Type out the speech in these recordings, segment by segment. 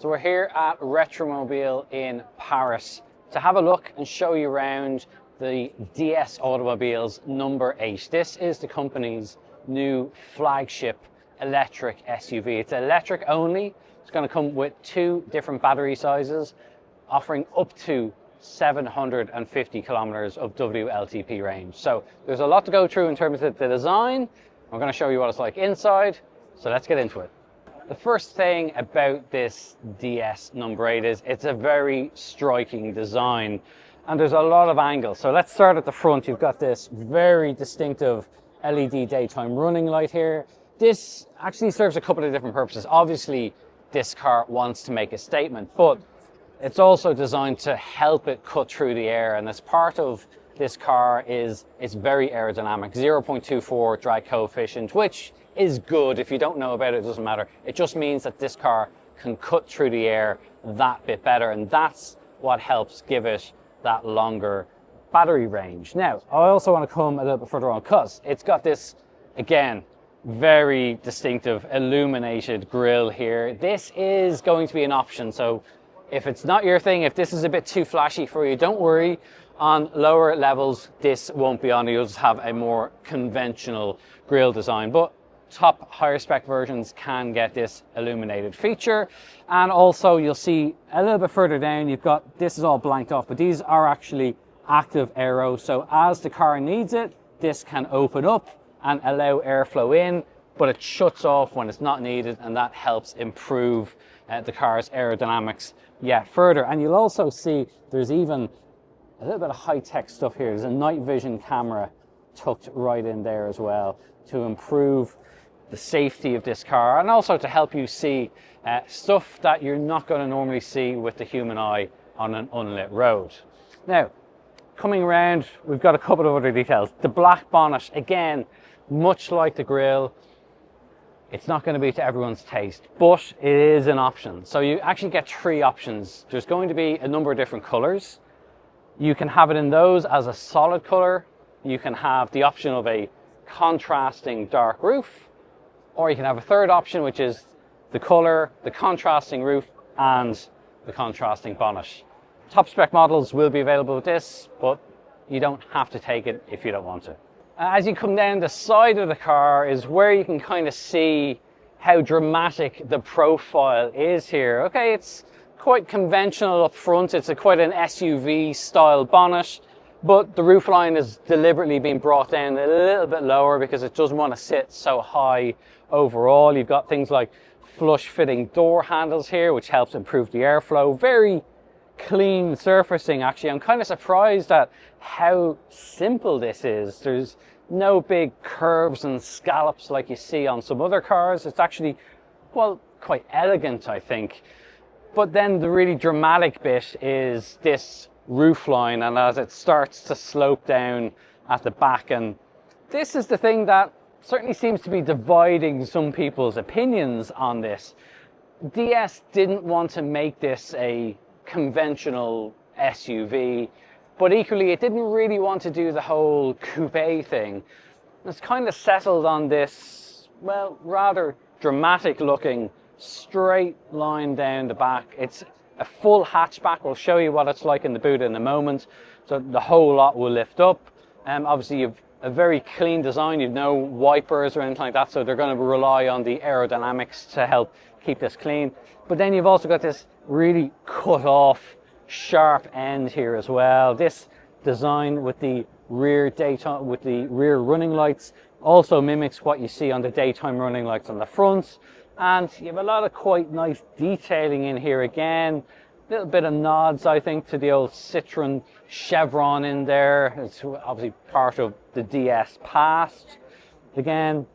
So we're here at Retromobile in Paris to have a look and show you around the DS Automobiles No.8. This is the company's new flagship electric SUV. It's electric only. It's going to come with 2 different battery sizes, offering up to 750 kilometers of WLTP range. So there's a lot to go through in terms of the design. I'm going to show you what it's like inside. So let's get into it. The first thing about this DS No.8 is it's a very striking design and there's a lot of angles. So let's start at the front. You've got this very distinctive LED daytime running light here. This actually serves a couple of different purposes. Obviously, this car wants to make a statement, but it's also designed to help it cut through the air. And as part of this car is it's very aerodynamic, 0.24 drag coefficient, which is good. If you don't know about it, it doesn't matter. It just means that this car can cut through the air that bit better, and that's what helps give it that longer battery range. Now, I also want to come a little bit further on because it's got this, again, very distinctive illuminated grille here. This is going to be an option, so if it's not your thing, if this is a bit too flashy for you, don't worry. On lower levels, this won't be on. You'll just have a more conventional grille design, but top higher spec versions can get this illuminated feature. And also you'll see a little bit further down, you've got, this is all blanked off, but these are actually active aero. So as the car needs it, this can open up and allow airflow in, but it shuts off when it's not needed, and that helps improve the car's aerodynamics yet further. And you'll also see there's even a little bit of high-tech stuff here. There's a night vision camera tucked right in there as well to improve the safety of this car, and also to help you see stuff that you're not going to normally see with the human eye on an unlit road. Now, coming around, we've got a couple of other details. The black bonnet, again, much like the grille, it's not going to be to everyone's taste, but it is an option. So you actually get 3 options. There's going to be a number of different colors. You can have it in those as a solid color. You can have the option of a contrasting dark roof, or you can have a third option, which is the color, the contrasting roof, and the contrasting bonnet. Top spec models will be available with this, but you don't have to take it if you don't want to. As you come down the side of the car is where you can kind of see how dramatic the profile is here. Okay, it's quite conventional up front. It's quite an SUV style bonnet, but the roofline is deliberately being brought down a little bit lower because it doesn't want to sit so high overall. You've got things like flush fitting door handles here, which helps improve the airflow. Very clean surfacing, actually. I'm kind of surprised at how simple this is. There's no big curves and scallops like you see on some other cars. It's actually, well, quite elegant, I think. But then the really dramatic bit is this roofline, and as it starts to slope down at the back, and this is the thing that certainly seems to be dividing some people's opinions on this. DS didn't want to make this a conventional SUV, but equally it didn't really want to do the whole coupe thing. It's kind of settled on this, well, rather dramatic looking straight line down the back. It's a full hatchback. We'll show you what it's like in the boot in a moment. So the whole lot will lift up. Obviously you've a very clean design. You've no wipers or anything like that, so they're going to rely on the aerodynamics to help keep this clean. But then you've also got this really cut off sharp end here as well. This design with the rear running lights also mimics what you see on the daytime running lights on the front. And you have a lot of quite nice detailing in here again. A little bit of nods, I think, to the old Citroen chevron in there. It's obviously part of the DS past. Again,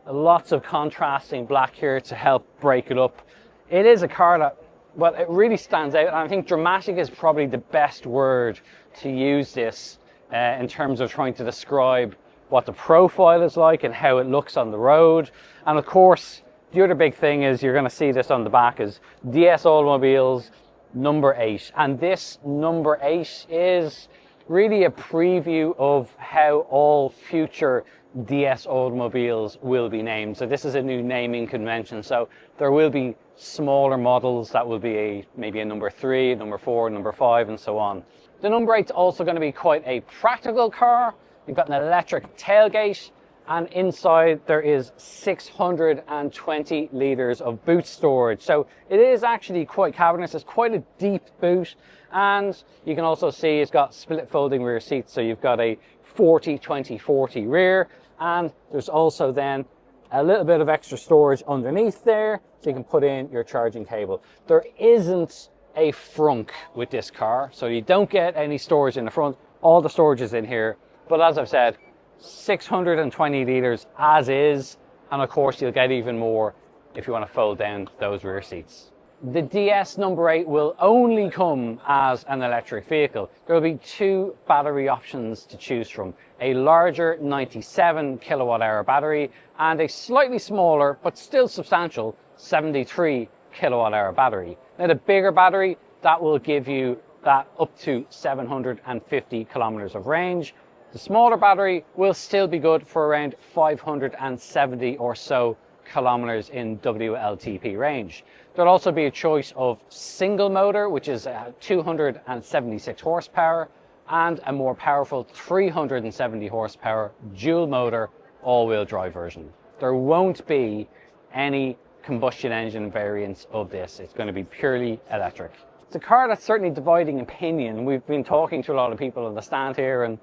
lots of contrasting black here to help break it up. It is a car that, well, it really stands out. And I think dramatic is probably the best word to use this in terms of trying to describe what the profile is like and how it looks on the road. And of course, the other big thing is you're going to see this on the back is DS Automobiles No.8, and this No.8 is really a preview of how all future DS automobiles will be named. So this is a new naming convention, so there will be smaller models that will be maybe a number 3, number 4, number 5, and so on. The number 8 is also going to be quite a practical car. You've got an electric tailgate, and inside there is 620 litres of boot storage. So it is actually quite cavernous. It's quite a deep boot, and you can also see it's got split folding rear seats. So you've got a 40-20-40 rear, and there's also then a little bit of extra storage underneath there, so you can put in your charging cable. There isn't a frunk with this car, so you don't get any storage in the front. All the storage is in here, but as I've said, 620 litres as is, and of course you'll get even more if you want to fold down those rear seats. The DS No.8 will only come as an electric vehicle. There will be 2 battery options to choose from: a larger 97 kilowatt hour battery and a slightly smaller but still substantial 73 kilowatt hour battery. Now the bigger battery, that will give you that up to 750 kilometers of range. The smaller battery will still be good for around 570 or so kilometers in WLTP range. There'll also be a choice of single motor, which is 276 horsepower, and a more powerful 370 horsepower dual motor all-wheel drive version. There won't be any combustion engine variants of this. It's going to be purely electric. It's a car that's certainly dividing opinion. We've been talking to a lot of people on the stand here, and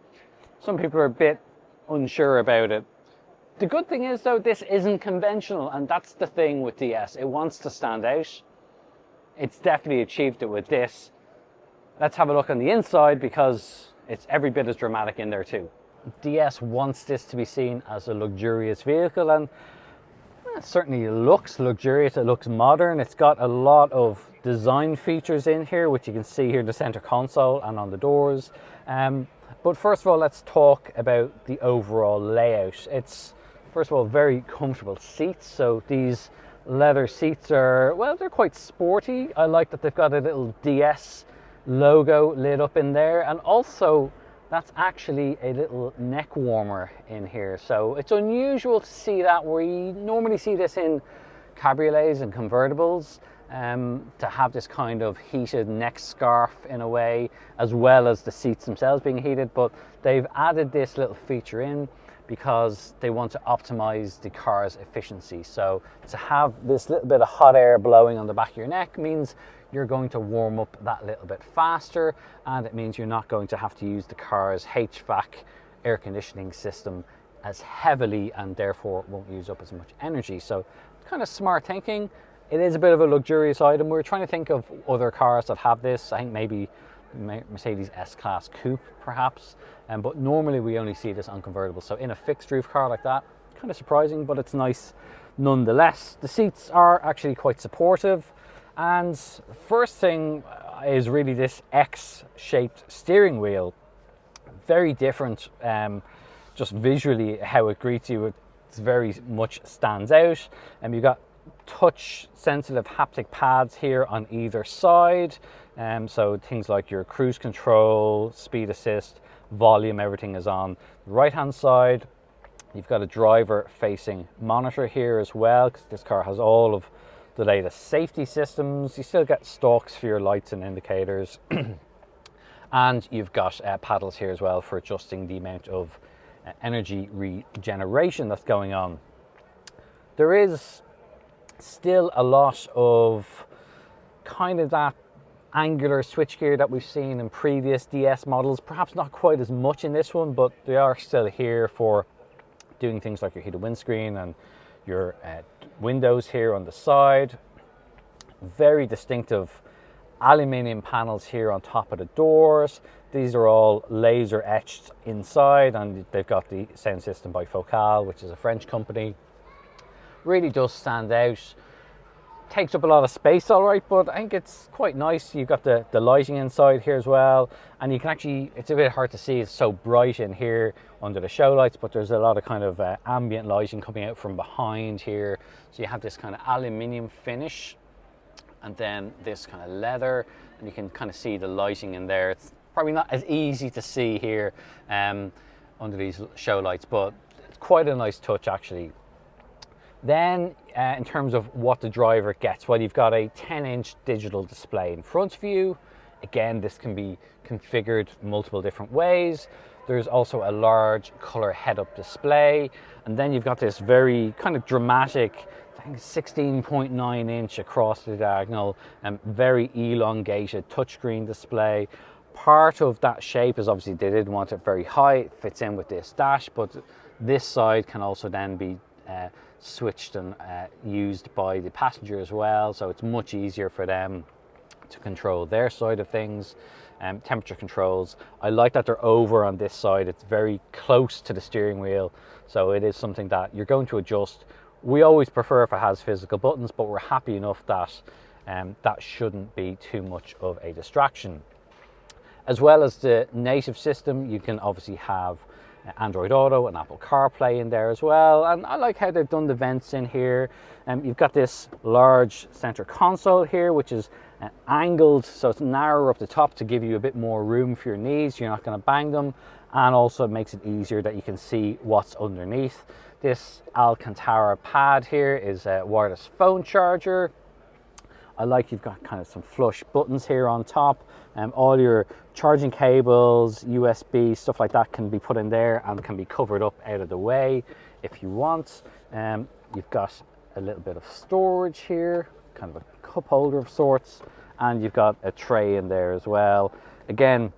some people are a bit unsure about it. The good thing is, though, this isn't conventional, and that's the thing with DS. It wants to stand out. It's definitely achieved it with this. Let's have a look on the inside, because it's every bit as dramatic in there too. DS wants this to be seen as a luxurious vehicle, and it certainly looks luxurious. It looks modern. It's got a lot of design features in here, which you can see here in the center console and on the doors. But first of all, let's talk about the overall layout. It's, first of all, very comfortable seats. So these leather seats are, well, they're quite sporty. I like that they've got a little DS logo lit up in there, and also that's actually a little neck warmer in here. So it's unusual to see that, where you normally see this in cabriolets and convertibles, to have this kind of heated neck scarf in a way, as well as the seats themselves being heated. But they've added this little feature in because they want to optimize the car's efficiency. So to have this little bit of hot air blowing on the back of your neck means you're going to warm up that little bit faster, and it means you're not going to have to use the car's HVAC air conditioning system as heavily, and therefore won't use up as much energy. So kind of smart thinking. It is a bit of a luxurious item. We're trying to think of other cars that have this. I think maybe Mercedes S-Class Coupe perhaps, but normally we only see this on convertibles. So in a fixed roof car like that, kind of surprising, but it's nice nonetheless. The seats are actually quite supportive, and first thing is really this X-shaped steering wheel. Very different, just visually how it greets you. It's very much stands out, and you've got touch sensitive haptic pads here on either side, so things like your cruise control, speed assist, volume, everything is on the right hand side. You've got a driver facing monitor here as well, because this car has all of the latest safety systems. You still get stalks for your lights and indicators and you've got paddles here as well for adjusting the amount of energy regeneration that's going on. There is still a lot of kind of that angular switchgear that we've seen in previous DS models, perhaps not quite as much in this one, but they are still here for doing things like your heated windscreen and your windows here on the side. Very distinctive aluminium panels here on top of the doors. These are all laser etched inside, and they've got the sound system by Focal, which is a French company. Really does stand out. Takes up a lot of space, all right, but I think it's quite nice. You've got the lighting inside here as well, and you can actually, it's a bit hard to see, it's so bright in here under the show lights, but there's a lot of kind of ambient lighting coming out from behind here. So you have this kind of aluminium finish, and then this kind of leather, and you can kind of see the lighting in there. It's probably not as easy to see here under these show lights, but it's quite a nice touch actually. Then in terms of what the driver gets, well, you've got a 10-inch digital display in front of you. Again, this can be configured multiple different ways. There's also a large color head-up display, and then you've got this very kind of dramatic, I think 16.9 inch across the diagonal and very elongated touchscreen display. Part of that shape is obviously they didn't want it very high, it fits in with this dash, but this side can also then be switched and used by the passenger as well, so it's much easier for them to control their side of things. Temperature controls, I like that they're over on this side. It's very close to the steering wheel, so it is something that you're going to adjust. We always prefer if it has physical buttons, but we're happy enough that that shouldn't be too much of a distraction. As well as the native system, you can obviously have Android Auto and Apple CarPlay in there as well, and I like how they've done the vents in here. You've got this large center console here, which is angled, so it's narrower up the top to give you a bit more room for your knees. You're not going to bang them, and also it makes it easier that you can see what's underneath. This Alcantara pad here is a wireless phone charger. I like you've got kind of some flush buttons here on top. All your charging cables, USB, stuff like that can be put in there and can be covered up out of the way if you want. You've got a little bit of storage here, kind of a cup holder of sorts, and you've got a tray in there as well. Again,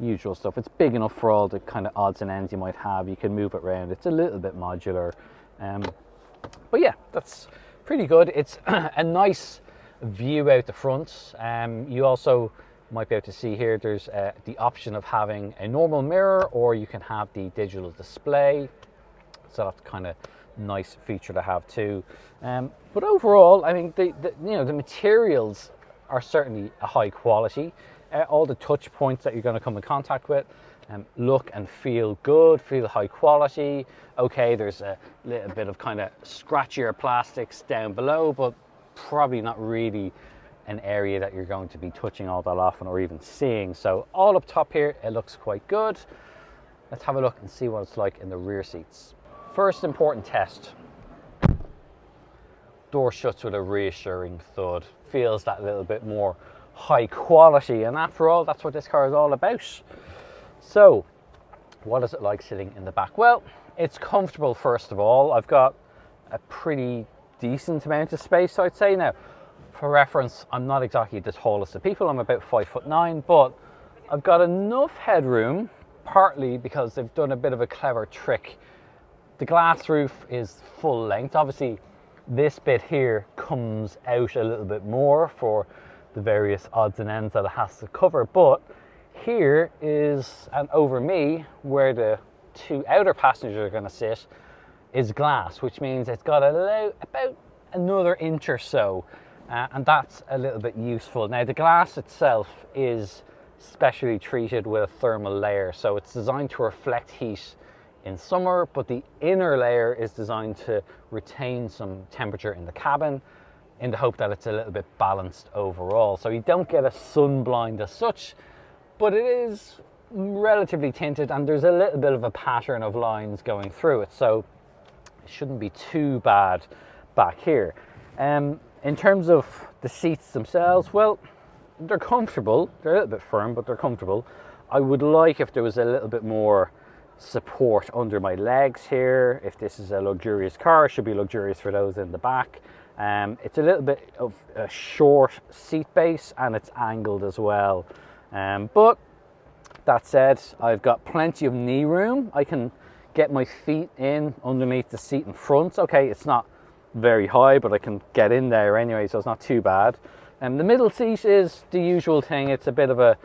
usual stuff. It's big enough for all the kind of odds and ends you might have. You can move it around. It's a little bit modular. But yeah, that's pretty good. It's a nice view out the front. You also might be able to see here there's the option of having a normal mirror, or you can have the digital display, so that's kind of nice feature to have too. But overall, I mean, the materials are certainly a high quality. All the touch points that you're going to come in contact with look and feel good, feel high quality. Okay, there's a little bit of kind of scratchier plastics down below, but probably not really an area that you're going to be touching all that often or even seeing. So all up top here, it looks quite good. Let's have a look and see what it's like in the rear seats. First important test. Door shuts with a reassuring thud. Feels that little bit more high quality, and after all, that's what this car is all about. So what is it like sitting in the back? Well, it's comfortable. First of all, I've got a pretty decent amount of space, I'd say. Now, for reference, I'm not exactly the tallest of people. I'm about 5'9", but I've got enough headroom, partly because they've done a bit of a clever trick. The glass roof is full length. Obviously, this bit here comes out a little bit more for the various odds and ends that it has to cover, but here is, and over me, where the two outer passengers are going to sit, is glass, which means it's got about another inch or so, and that's a little bit useful. Now, the glass itself is specially treated with a thermal layer, so it's designed to reflect heat in summer, but the inner layer is designed to retain some temperature in the cabin in the hope that it's a little bit balanced overall. So you don't get a sun blind as such, but it is relatively tinted and there's a little bit of a pattern of lines going through it, so it shouldn't be too bad back here. In terms of the seats themselves, well, they're comfortable. They're a little bit firm, but they're comfortable. I would like if there was a little bit more support under my legs here. If this is a luxurious car, it should be luxurious for those in the back. It's a little bit of a short seat base and it's angled as well. But that said, I've got plenty of knee room. I can get my feet in underneath the seat in front. Okay, it's not very high, but I can get in there anyway, so it's not too bad. And the middle seat is the usual thing. It's a bit of a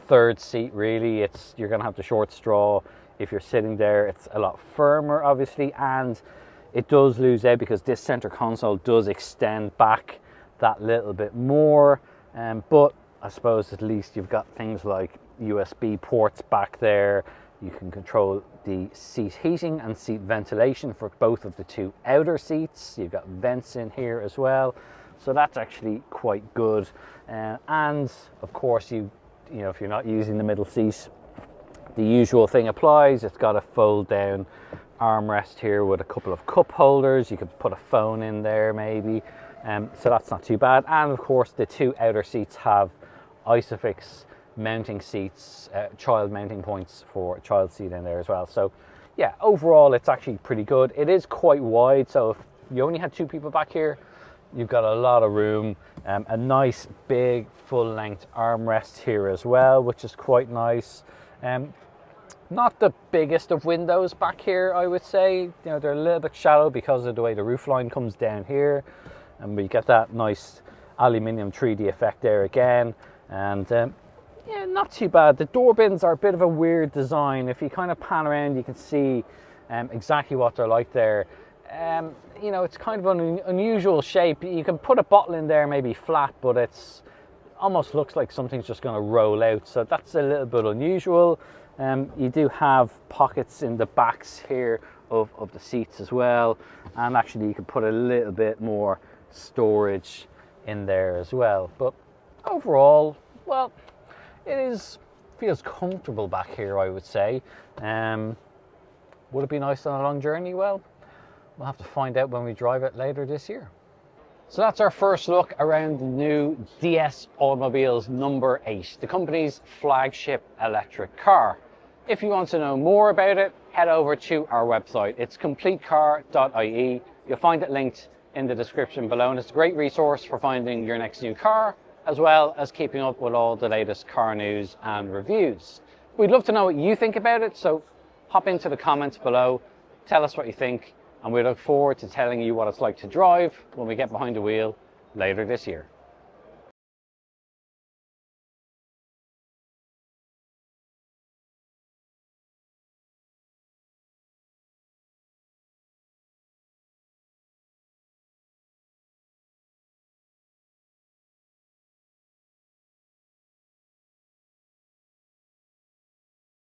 third seat, really. You're going to have the short straw if you're sitting there. It's a lot firmer, obviously, and it does lose out because this center console does extend back that little bit more. But I suppose at least you've got things like USB ports back there. You can control the seat heating and seat ventilation for both of the two outer seats. You've got vents in here as well, so that's actually quite good. And of course, you know, if you're not using the middle seat, the usual thing applies. It's got a fold down armrest here with a couple of cup holders. You could put a phone in there maybe, so that's not too bad. And of course the two outer seats have Isofix mounting seats, child mounting points for a child seat in there as well. So yeah, overall it's actually pretty good. It is quite wide, so if you only had two people back here, you've got a lot of room. A nice big full-length armrest here as well, which is quite nice. Not the biggest of windows back here, I would say. You know, they're a little bit shallow because of the way the roof line comes down here, and we get that nice aluminium 3D effect there again. And yeah, not too bad. The door bins are a bit of a weird design. If you kind of pan around, you can see exactly what they're like there. You know, it's kind of an unusual shape. You can put a bottle in there maybe flat, but it's almost looks like something's just going to roll out, so that's a little bit unusual. You do have pockets in the backs here of the seats as well, and actually you can put a little bit more storage in there as well. But overall, well, feels comfortable back here, I would say. Would it be nice on a long journey? Well, we'll have to find out when we drive it later this year. So that's our first look around the new DS Automobiles No.8, the company's flagship electric car. If you want to know more about it, head over to our website. It's CompleteCar.ie. You'll find it linked in the description below, and it's a great resource for finding your next new car, as well as keeping up with all the latest car news and reviews. We'd love to know what you think about it, so hop into the comments below, tell us what you think, and we look forward to telling you what it's like to drive when we get behind the wheel later this year.